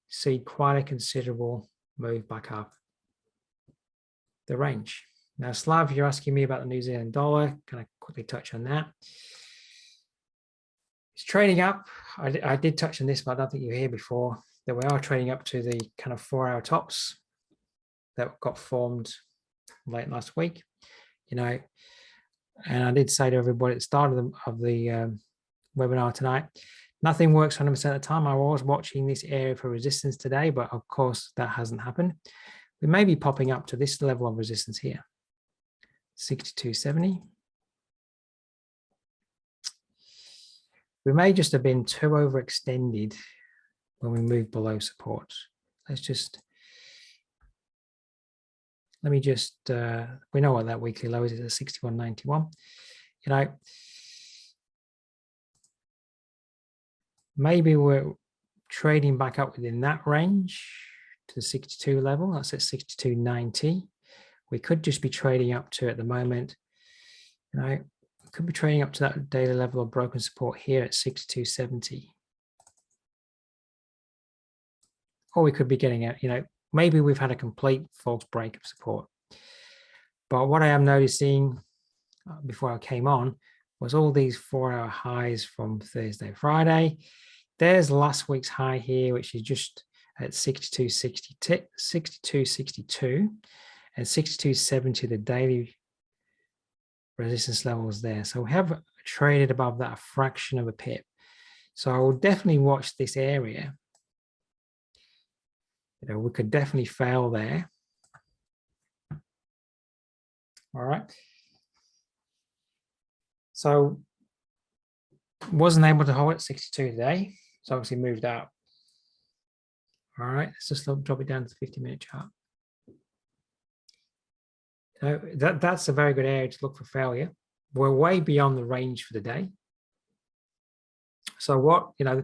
see quite a considerable move back up the range. Now, Slav, you're asking me about the New Zealand dollar. Can I quickly touch on that? It's trading up. I did touch on this, but I don't think you were here before, that we are trading up to the kind of 4-hour tops that got formed late last week, and I did say to everybody at the start of the webinar tonight, nothing works 100% of the time. I was watching this area for resistance today, but of course that hasn't happened. We may be popping up to this level of resistance here, 62.70. We may just have been too overextended when we move below support. Let me just, we know what that weekly low is, it's at 61.91. Maybe we're trading back up within that range to the 62 level. That's at 62.90. We could just be trading up to, at the moment, You know, could be trading up to that daily level of broken support here at 62.70. Or we could be getting out, you know, maybe we've had a complete false break of support. But what I am noticing before I came on was all these 4-hour highs from Thursday, Friday. There's last week's high here, which is just at 62.62 and 62.70, the daily resistance levels there. So we have traded above that a fraction of a pip. So I will definitely watch this area. You know, we could definitely fail there. All right. So wasn't able to hold at 62 today. So obviously moved out. All right, let's just drop it down to the 50-minute chart. So that's a very good area to look for failure. We're way beyond the range for the day. So what, you know,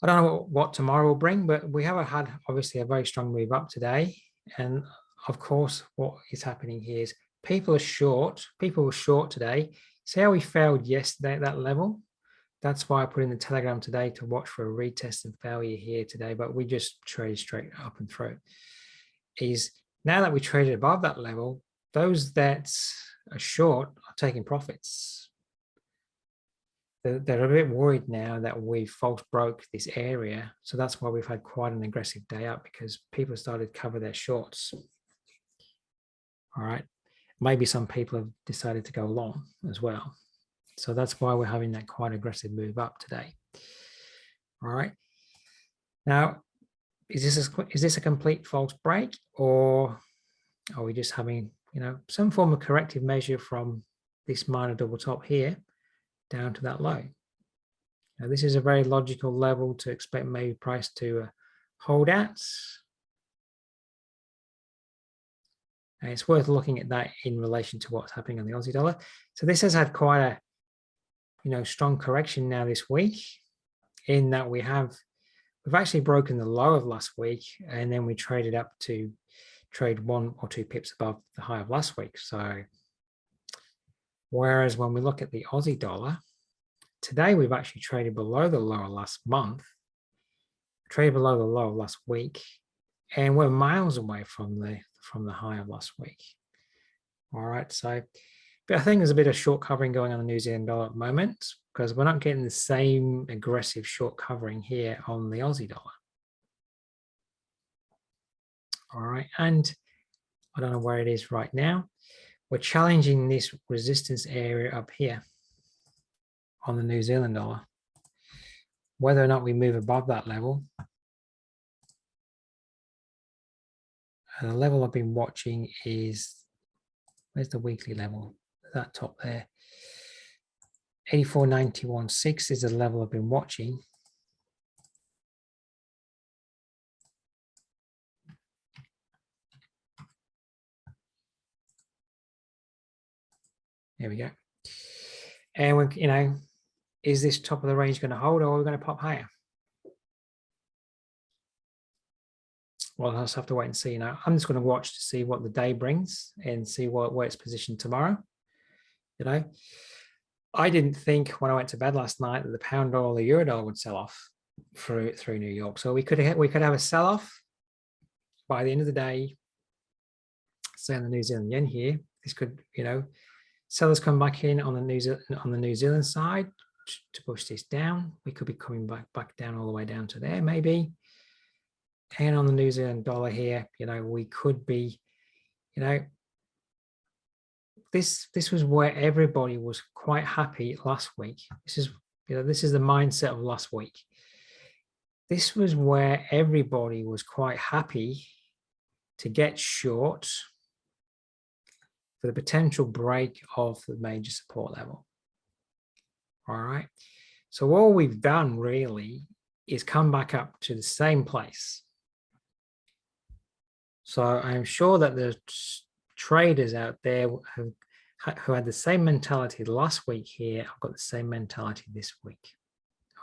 I don't know what tomorrow will bring, but we have had obviously a very strong move up today. And of course, what is happening here is people are short. People were short today. See how we failed yesterday at that level? That's why I put in the Telegram today to watch for a retest and failure here today, but we just traded straight up and through. Is now that we traded above that level, those that are short are taking profits. They're a bit worried now that we false broke this area. So that's why we've had quite an aggressive day up, because people started to cover their shorts. All right. Maybe some people have decided to go long as well. So that's why we're having that quite aggressive move up today. All right. Now, is this a complete false break, or are we just having, you know, some form of corrective measure from this minor double top here down to that low? Now, this is a very logical level to expect maybe price to hold at. And it's worth looking at that in relation to what's happening on the Aussie dollar. So this has had quite a, you know, strong correction now this week, in that we've actually broken the low of last week, and then we traded up to trade 1 or 2 pips above the high of last week. So whereas when we look at the Aussie dollar, today we've actually traded below the low of last month, traded below the low of last week, and we're miles away from the high of last week. All right, so but I think there's a bit of short covering going on the New Zealand dollar at the moment, because we're not getting the same aggressive short covering here on the Aussie dollar. All right, and I don't know where it is right now. We're challenging this resistance area up here on the New Zealand dollar. Whether or not we move above that level. And the level I've been watching is, where's the weekly level? That top there. 84.91.6 is the level I've been watching. There we go. And we, you know, is this top of the range going to hold, or are we going to pop higher? Well, I'll just have to wait and see. You know, I'm just going to watch to see what the day brings and see where it's positioned tomorrow. You know, I didn't think when I went to bed last night that the pound dollar, the euro dollar would sell off through New York. So we could have a sell off by the end of the day. Say on the New Zealand yen here, this could, you know, sellers come back in on the New Zealand side to push this down. We could be coming back down all the way down to there maybe. And on the New Zealand dollar here, you know, we could be, you know, this was where everybody was quite happy last week. This is, you know, this is the mindset of last week. This was where everybody was quite happy to get short for the potential break of the major support level. All right. So all we've done really is come back up to the same place. So I'm sure that the traders out there who had the same mentality last week here, I've got the same mentality this week.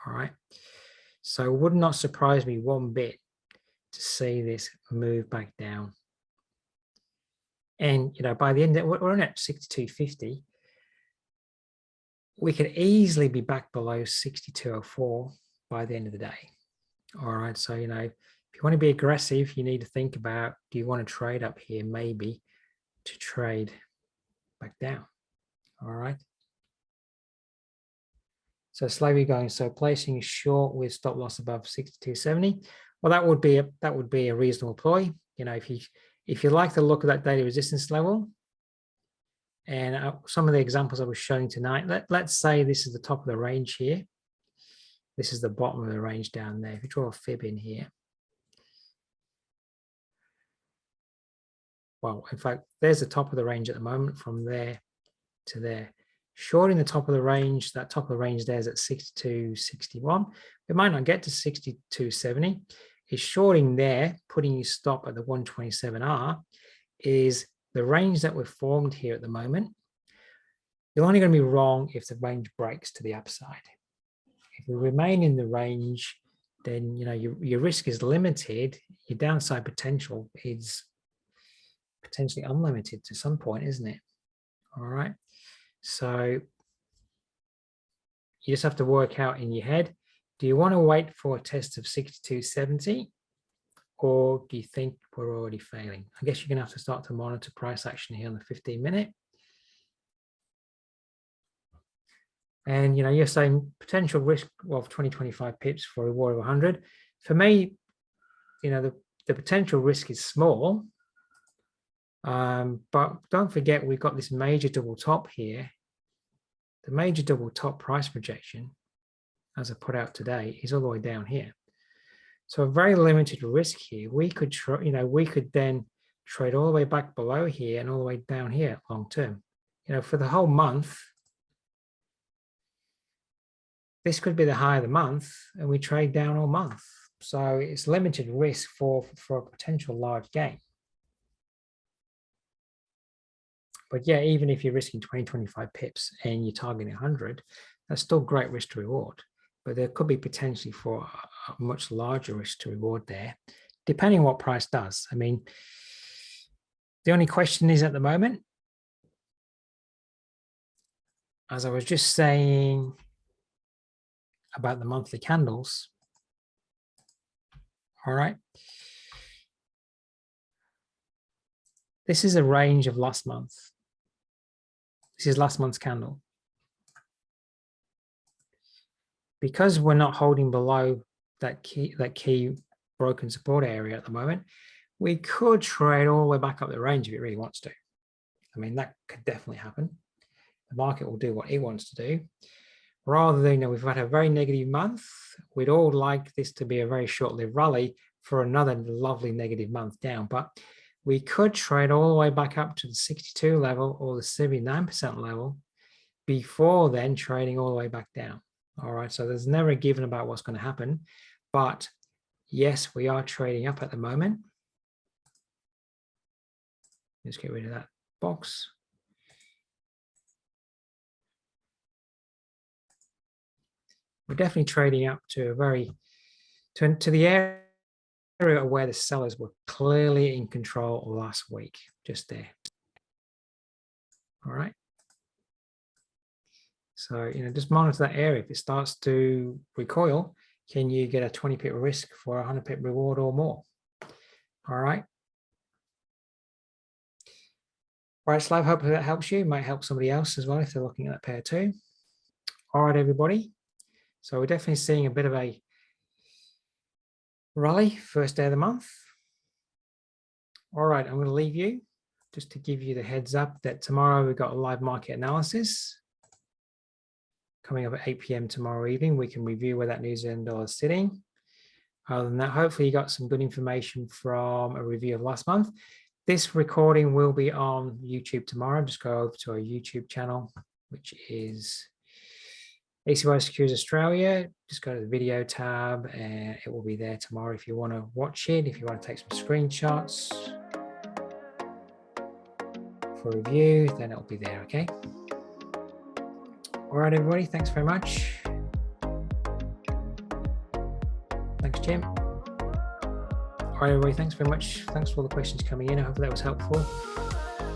All right. So it would not surprise me one bit to see this move back down. And, you know, by the end, we're in at 62.50. we could easily be back below 62.04 by the end of the day. All right, so, you know, if you want to be aggressive, you need to think about, do you want to trade up here maybe to trade back down? All right. So slowly going, so placing short with stop loss above 62.70. Well, that would be a reasonable ploy. You know, if you like the look of that daily resistance level, and some of the examples I was showing tonight, let's say this is the top of the range here. This is the bottom of the range down there. If you draw a fib in here, well, in fact, there's the top of the range at the moment from there to there. Shorting the top of the range, that top of the range there is at 62.61. It might not get to 62.70. It's shorting there, putting you stop at the 127R, is the range that we've formed here at the moment. You're only going to be wrong if the range breaks to the upside. If you remain in the range, then, you know, your risk is limited. Your downside potential is potentially unlimited to some point, isn't it? All right. So you just have to work out in your head, do you want to wait for a test of 62.70, or do you think we're already failing? I guess you're going to have to start to monitor price action here on the 15-minute. And, you know, you're saying potential risk of 20-25 pips for a reward of 100. For me, you know, the potential risk is small. But don't forget, we've got this major double top here. The major double top price projection, as I put out today, is all the way down here. So a very limited risk here. We could, you know, we could then trade all the way back below here and all the way down here long term. You know, for the whole month, this could be the high of the month, and we trade down all month. So it's limited risk for a potential large gain. But yeah, even if you're risking 20-25 pips and you're targeting 100, that's still great risk to reward. But there could be potentially for a much larger risk to reward there, depending on what price does. I mean, the only question is at the moment, as I was just saying about the monthly candles, all right, this is a range of last month. This is last month's candle. Because we're not holding below that key broken support area at the moment, we could trade all the way back up the range if it really wants to. I mean, that could definitely happen. The market will do what it wants to do. Rather than, you know, we've had a very negative month, we'd all like this to be a very short-lived rally for another lovely negative month down. But we could trade all the way back up to the 62 level or the 79% level before then trading all the way back down. All right, so there's never a given about what's going to happen. But yes, we are trading up at the moment. Let's get rid of that box. We're definitely trading up to a very, to the area where the sellers were clearly in control last week, just there. All right. So, you know, just monitor that area. If it starts to recoil, can you get a 20 pip risk for a 100 pip reward or more? All right. All right, Slav, hopefully that helps you. It might help somebody else as well if they're looking at that pair too. All right, everybody. So we're definitely seeing a bit of a rally, first day of the month. All right, I'm going to leave you just to give you the heads up that tomorrow we've got a live market analysis coming up at 8 p.m. tomorrow evening. We can review where that New Zealand dollar is sitting. Other than that, hopefully you got some good information from a review of last month. This recording will be on YouTube tomorrow. Just go over to our YouTube channel, which is ACY Securities Australia. Just go to the video tab and it will be there tomorrow if you want to watch it, if you want to take some screenshots for review, then it'll be there, okay? All right, everybody, thanks very much. Thanks, Jim. All right, everybody, thanks very much. Thanks for all the questions coming in. I hope that was helpful.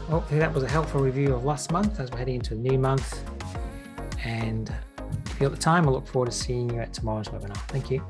Hopefully that was a helpful review of last month as we're heading into a new month. And if you have the time, I look forward to seeing you at tomorrow's webinar. Thank you.